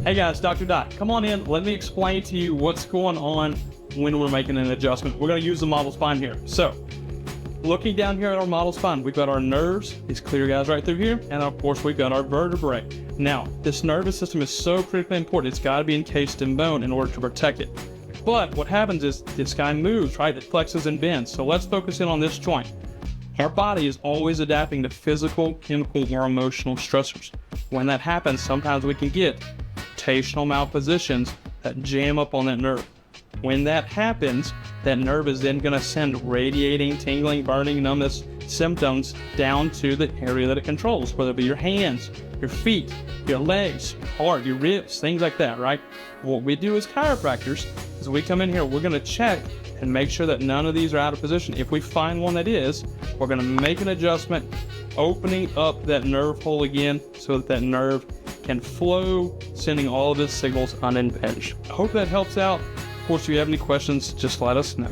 Hey guys, Dr. Dot, come on in. Let me explain to you what's going on when we're making an adjustment. We're going to use the model spine here. So, looking down here at our model spine, we've got our nerves, these clear guys right through here, and of course we've got our vertebrae. Now, this nervous system is so critically important, it's got to be encased in bone in order to protect it. But what happens is this guy moves, right? It flexes and bends. So let's focus in on this joint. Our body is always adapting to physical, chemical, or emotional stressors. When that happens, sometimes we can get rotational malpositions that jam up on that nerve. When that happens, that nerve is then going to send radiating, tingling, burning, numbness symptoms down to the area that it controls, whether it be your hands, your feet, your legs, your heart, your ribs, things like that, right? What we do as chiropractors is we come in here, we're going to check and make sure that none of these are out of position. If we find one that is, we're going to make an adjustment, opening up that nerve hole again so that that nerve can flow, sending all of its signals unimpinged. I hope that helps out. Of course, if you have any questions, just let us know.